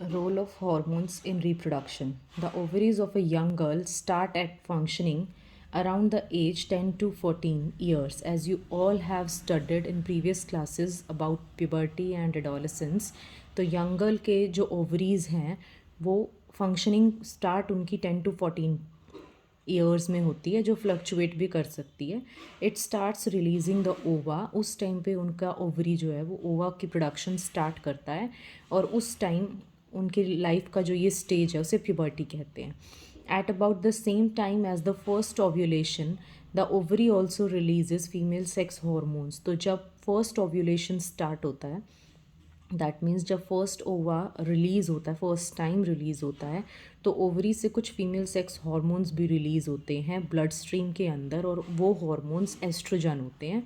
Role of hormones in reproduction. The ovaries of a young girl start at functioning around the age 10 to 14 years. As you all have studied in previous classes about puberty and adolescence, तो young girl के जो ovaries हैं वो functioning start उनकी 10 to 14 years में होती है, जो फ्लक्चुएट भी कर सकती है. इट स्टार्ट्स रिलीजिंग द ओवा. उस टाइम पे उनका ओवरी जो है वो ओवा की प्रोडक्शन स्टार्ट करता है, और उस टाइम उनके लाइफ का जो ये स्टेज है उसे प्यूबर्टी कहते हैं. At about the same time as the first ovulation the ovary also releases female sex hormones. तो जब फर्स्ट ओव्यूलेशन स्टार्ट होता है, दैट मीन्स जब फर्स्ट ओवा रिलीज़ होता है, फर्स्ट टाइम रिलीज़ होता है, तो ओवरी से कुछ फीमेल सेक्स हार्मोन्स भी रिलीज़ होते हैं ब्लड स्ट्रीम के अंदर, और वो हार्मोन्स एस्ट्रोजन होते हैं,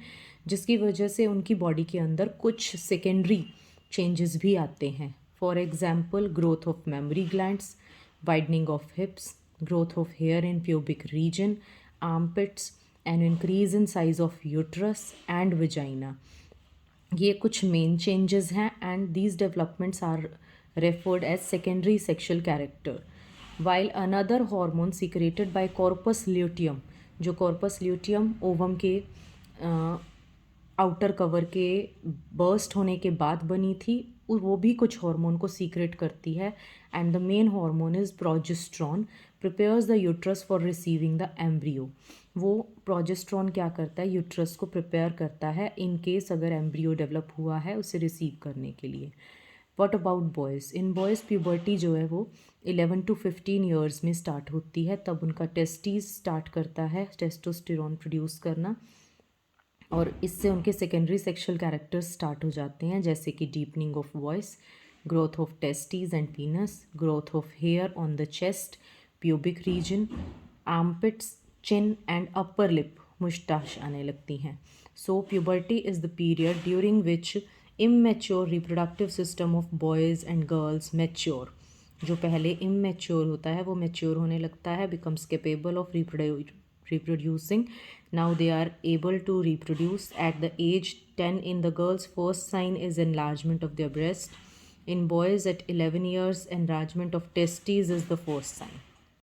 जिसकी वजह से उनकी बॉडी के अंदर कुछ सेकेंडरी चेंजेस भी आते हैं. For example, growth of mammary glands, widening of hips, growth of hair in pubic region, armpits, and increase in size of uterus and vagina. ये कुछ मेन चेंजेस हैं, and these developments are referred as secondary sexual character. While another hormone secreted by corpus luteum, जो corpus luteum ovum के outer cover के burst होने के बाद बनी थी, वो भी कुछ हार्मोन को सीक्रेट करती है. And the main hormone is progesterone, prepares the uterus for receiving the embryo. वो प्रोजेस्ट्रॉन क्या करता है, यूट्रस को प्रिपेयर करता है इन केस अगर एम्ब्रियो डेवलप हुआ है उसे रिसीव करने के लिए. What about boys? In boys puberty जो है वो 11 to 15 ईयर्स में स्टार्ट होती है. तब उनका टेस्टीज स्टार्ट करता है टेस्टोस्टेरोन प्रोड्यूस करना, और इससे उनके सेकेंडरी सेक्शुअल कैरेक्टर्स स्टार्ट हो जाते हैं, जैसे कि deepening of voice, growth of testes and penis, growth of hair on the chest, pubic region, armpits, chin and upper lip moustache आने लगती हैं. So puberty is the period during which immature reproductive system of boys and girls mature. जो पहले immature होता है वो mature होने लगता है, becomes capable of reproducing. Now they are able to reproduce. At the age 10 in the girls, first sign is enlargement of their breast. In boys at 11 years, enlargement of testes is the first sign.